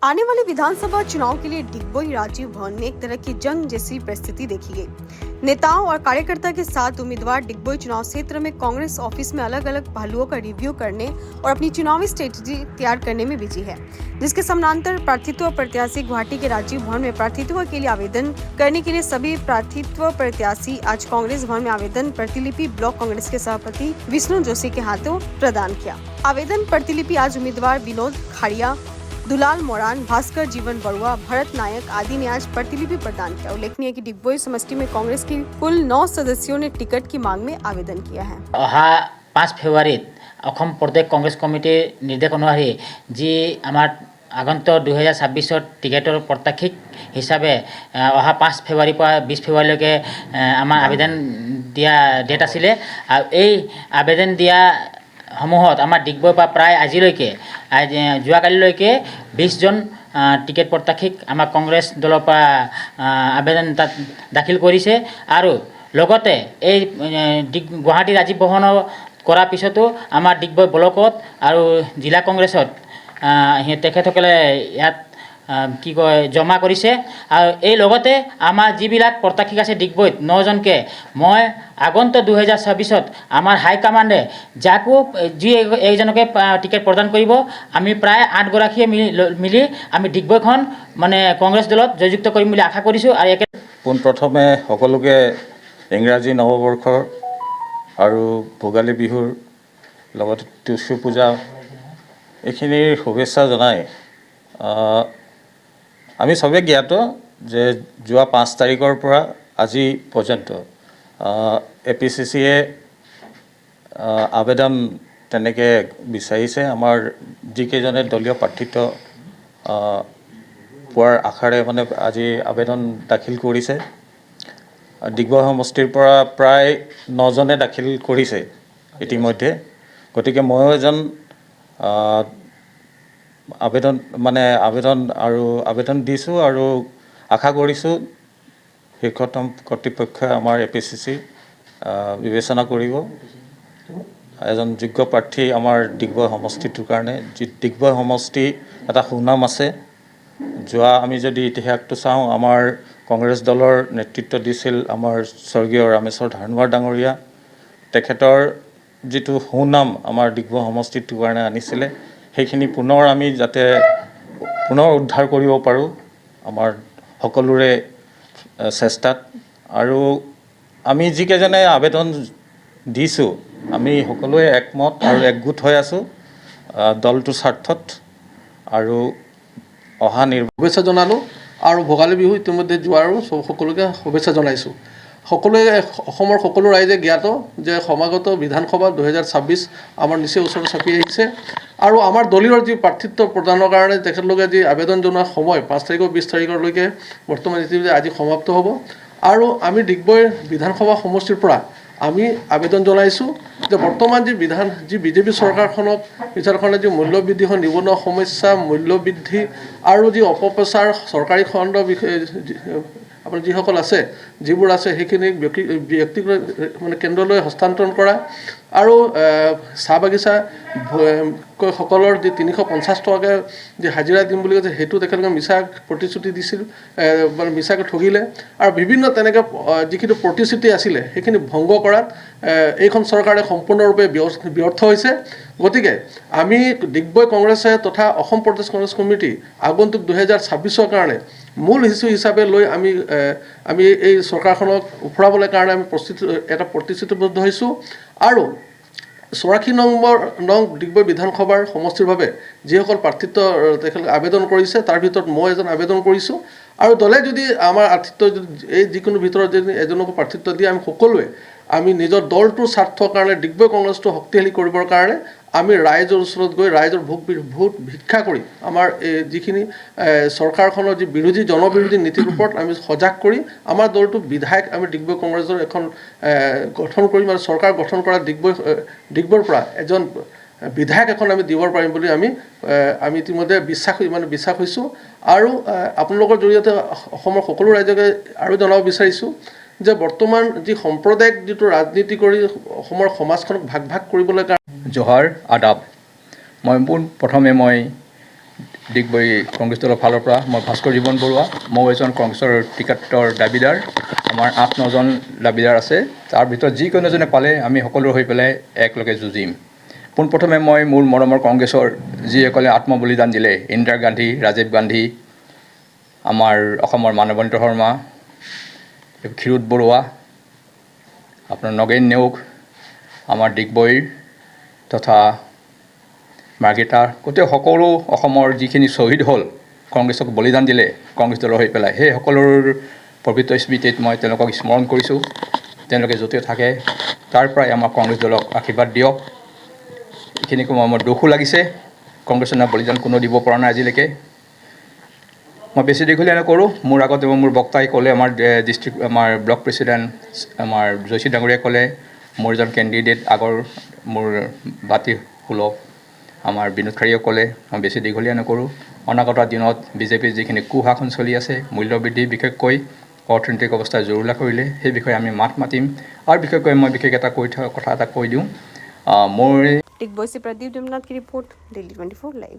आने वाले विधानसभा चुनाव के लिए डिगबोई राजीव भवन में एक तरह की जंग जैसी परिस्थिति देखी गई। नेताओं और कार्यकर्ता के साथ उम्मीदवार डिगबोई चुनाव क्षेत्र में कांग्रेस ऑफिस में अलग अलग पहलुओं का रिव्यू करने और अपनी चुनावी स्ट्रेटेजी तैयार करने में बिजी है, जिसके समानांतर प्रार्थित्व प्रत्याशी गुवाहाटी के राजीव भवन में प्रार्थित्व के लिए आवेदन करने के लिए सभी प्रार्थित्व प्रत्याशी आज कांग्रेस भवन में आवेदन प्रतिलिपि ब्लॉक कांग्रेस के सभापति विष्णु जोशी के हाथों प्रदान किया। आवेदन प्रतिलिपि आज उम्मीदवार विनोद खाड़िया, दुलाल मोरान, भास्कर जीवन बरुआ, भरत नायक आदि ने आज प्रतिलिपि प्रदान किया। उल्लेखनीय है कि डिगबोई समष्टि में कांग्रेस की कुल 9 सदस्यों ने टिकट की मांग में आवेदन किया है। 5 फेब्रुआरीत অসম प्रदेश कांग्रेस कमिटी निर्देश अनुसारी जी आमार আগন্তুক 2026 টিকেটৰ প্ৰত্যাশিক হিচাপে 5 ফেব্ৰুৱাৰীৰ পৰা 20 ফেব্ৰুৱাৰীলৈকে আমাৰ আবেদন দিয়া ডেট আছিলে। আৰু এই আবেদন দিয়া সমূহত আমাৰ ডিগবৈৰ পৰা প্ৰায় আজিলৈকে যোৱাকালিলৈকে 20 জন টিকেট প্ৰত্যাশিক আমাৰ কংগ্ৰেছ দলৰ পৰা আবেদন তাত দাখিল কৰিছে। আৰু লগতে এই গুৱাহাটী ৰাজীৱ ভৱনৰ কৰাৰ পিছতো আমাৰ ডিগবৈ ব্লকত আৰু জিলা কংগ্ৰেছত তেখেতসকলে ইয়াত কি কয় জমা কৰিছে। আৰু এই লগতে আমাৰ যিবিলাক প্ৰত্যাশিক আছে ডিগবৈত 9 জনকে মই আগন্তুক 2026 আমাৰ হাই কমাণ্ডে যাকো যি একজনকে টিকেট প্ৰদান কৰিব আমি প্ৰায় 8 গৰাকীয়ে মিলি আমি ডিগবৈখন মানে কংগ্ৰেছ দলত জয়যুক্ত কৰিম বুলি আশা কৰিছোঁ। আৰু পোনপ্ৰথমে সকলোকে ইংৰাজী নৱবৰ্ষৰ আৰু ভোগালী বিহুৰ লগতে টুচু পূজা এইখিনিৰ শুভেচ্ছা জনাই আমি সবে জ্ঞাত যে যোৱা 5 তাৰিখৰ পৰা আজি পৰ্যন্ত এপিচিচিয়ে আবেদন তেনেকে বিচাৰিছে। আমাৰ যিকেইজনে দলীয় প্ৰাৰ্থিত্ব পোৱাৰ আশাৰে মানে আজি আবেদন দাখিল কৰিছে। ডিগবৈ সমষ্টিৰ পৰা প্ৰায় 9 জনে দাখিল কৰিছে ইতিমধ্যে। গতিকে মই এজন আবেদন দিছোঁ আৰু আশা কৰিছোঁ শীৰ্ষতম কৰ্তৃপক্ষই আমাৰ এপিচিচি বিবেচনা কৰিব। এজন যোগ্য প্ৰাৰ্থী আমাৰ ডিগবৈ সমষ্টিটোৰ কাৰণে ডিগবৈ সমষ্টি এটা সুনাম আছে। যোৱা আমি যদি ইতিহাসটো চাওঁ আমাৰ কংগ্ৰেছ দলৰ নেতৃত্ব দিছিল আমাৰ স্বৰ্গীয় ৰামেশ্বৰ ধানোৱাৰ ডাঙৰীয়া। তেখেতৰ যিটো সুনাম আমাৰ ডিগবৈ সমষ্টিটোৰ কাৰণে আনিছিলে সেইখিনি পুনৰ আমি যাতে পুনৰ উদ্ধাৰ কৰিব পাৰোঁ আমাৰ সকলোৰে চেষ্টাত। আৰু আমি যিকেইজনে আবেদন দিছোঁ আমি সকলোৱে একমত আৰু একগোট হৈ আছোঁ দলটোৰ স্বাৰ্থত। আৰু অহা শুভেচ্ছা জনালোঁ আৰু ভোগালী বিহু ইতিমধ্যে যোৱাৰো সকলোকে শুভেচ্ছা জনাইছোঁ। সকলোৱে অসমৰ সকলো ৰাইজে জ্ঞাত যে সমাগত বিধানসভা 2026 আমাৰ নিচেই ওচৰত চাপি আহিছে। আৰু আমাৰ দলীয় যি প্ৰাৰ্থিত্ব প্ৰদানৰ কাৰণে তেখেতলোকে যি আবেদন জনোৱাৰ সময় 5 তাৰিখৰ 20 তাৰিখলৈকে বৰ্তমান ইতিমধ্যে আজি সমাপ্ত হ'ব। আৰু আমি ডিগবৈ বিধানসভা সমষ্টিৰ পৰা আমি আবেদন জনাইছোঁ যে বৰ্তমান যি বিজেপি চৰকাৰখনে যি মূল্যবৃদ্ধি নিবনুৱা সমস্যা, মূল্যবৃদ্ধি আৰু যি অপপ্ৰচাৰ চৰকাৰী খণ্ড আপোনাৰ যিসকল আছে যিবোৰ আছে সেইখিনিক ব্যক্তিগত মানে কেন্দ্ৰলৈ হস্তান্তৰণ কৰা আৰু চাহ বাগিচা সকলৰ যি 350 টকাকৈ যি হাজিৰা দিম বুলি কৈছে সেইটো তেখেতলোকে মিছা প্ৰতিশ্ৰুতি দিছিল, মানে মিছাকৈ ঠগিলে। আৰু বিভিন্ন তেনেকৈ যিখিনি প্ৰতিশ্ৰুতি আছিলে সেইখিনি ভংগ কৰাত এইখন চৰকাৰে সম্পূৰ্ণৰূপে ব্যৰ্থ হৈছে। গতিকে আমি ডিগবৈ কংগ্ৰেছে তথা অসম প্ৰদেশ কংগ্ৰেছ কমিটি আগন্তুক 2026 কাৰণে মূল ইছ্যু হিচাপে লৈ আমি এই চৰকাৰখনক উফৰাবলৈ কাৰণে আমি প্ৰতিশ্ৰুতিবদ্ধ হৈছোঁ। আৰু 84 নং ডিগবৈ বিধানসভাৰ সমষ্টিৰ বাবে যিসকল প্ৰাৰ্থিত্ব তেখেতলোকে আবেদন কৰিছে তাৰ ভিতৰত মই এজন আবেদন কৰিছোঁ। আৰু দলে যদি আমাৰ আৰ্থিত্ব এই যিকোনো ভিতৰত যদি এজনকো প্ৰাৰ্থিত্ব দিয়ে আমি সকলোৱে আমি নিজৰ দলটোৰ স্বাৰ্থৰ কাৰণে ডিগবৈ কংগ্ৰেছটো শক্তিশালী কৰিবৰ কাৰণে আমি ৰাইজৰ ওচৰত গৈ ৰাইজৰ ভোট ভিক্ষা কৰি আমাৰ যিখিনি চৰকাৰখনৰ যি জনবিৰোধী নীতিৰ ওপৰত আমি সজাগ কৰি আমাৰ দলটো বিধায়ক আমি ডিগবৈ কংগ্ৰেছৰ এখন গঠন কৰিম আৰু চৰকাৰ গঠন কৰা ডিগবৈৰ পৰা এজন বিধায়ক এখন আমি দিব পাৰিম বুলি আমি ইতিমধ্যে বিশ্বাস হৈছোঁ। আৰু আপোনালোকৰ জৰিয়তে অসমৰ সকলো ৰাইজকে আৰু জনাব বিচাৰিছোঁ যে বৰ্তমান যি সাম্প্ৰদায়িক যিটো ৰাজনীতি কৰি অসমৰ সমাজখনক ভাগ কৰিবলৈ জোহাৰ আদাব। মই প্ৰথমে ডিগবৈ কংগ্ৰেছ দলৰ ফালৰ পৰা মই ভাস্কৰ জীৱন বৰুৱা, মই এজন কংগ্ৰেছৰ টিকেটৰ দাবীদাৰ। আমাৰ 8-9জন দাবীদাৰ আছে, তাৰ ভিতৰত যিকোনো এজনে পালে আমি সকলো হৈ পেলাই একেলগে যুঁজিম। পোনপ্ৰথমে মই মোৰ মৰমৰ কংগ্ৰেছৰ যিসকলে আত্মবলিদান দিলে, ইন্দিৰা গান্ধী, ৰাজীৱ গান্ধী, আমাৰ অসমৰ মানৱেন্দ্ৰ শৰ্মা, ক্ষীৰোদ বৰুৱা, আপোনাৰ নগেন নেওগ, আমাৰ ডিগবৈৰ তথা মাৰ্ঘেৰিটা, গোটেই সকলো অসমৰ যিখিনি শ্বহীদ হ'ল, কংগ্ৰেছক বলিদান দিলে কংগ্ৰেছ দলৰ হৈ পেলাই, সেই সকলোৰ পবিত্ৰ স্মৃতিত মই তেওঁলোকক স্মৰণ কৰিছোঁ। তেওঁলোকে য'তে থাকে তাৰ পৰাই আমাৰ কংগ্ৰেছ দলক আশীৰ্বাদ দিয়ক। এইখিনিকো মোৰ দুখো লাগিছে, কংগ্ৰেছৰ বলিদান কোনো দিব পৰা নাই আজিলৈকে। মই বেছি দীঘলীয়া নকৰোঁ, মোৰ আগতে মোৰ বক্তাই ক'লে, আমাৰ ডিষ্ট্ৰিক্ট আমাৰ ব্লক প্ৰেচিডেণ্ট আমাৰ জয়শ্ৰী ডাঙৰীয়াই ক'লে, মোৰ এজন কেণ্ডিডেট আগৰ মোৰ বাতি সুলভ আমাৰ বিনোদ খাড়ীয়ে ক'লে, মই বেছি দীঘলীয়া নকৰোঁ। অনাগত দিনত বিজেপিৰ যিখিনি কুশাসন চলি আছে, মূল্যবৃদ্ধি বিশেষকৈ অৰ্থনৈতিক অৱস্থা জৰুৰীলা কৰিলে, সেই বিষয়ে আমি মাত মাতিম। আৰু বিশেষকৈ মই বিশেষ কথা এটা কৈ দিওঁ, মোৰ डिगबोई से प्रदीप जमनाथ की रिपोर्ट, दिल्ली 24 लाइव।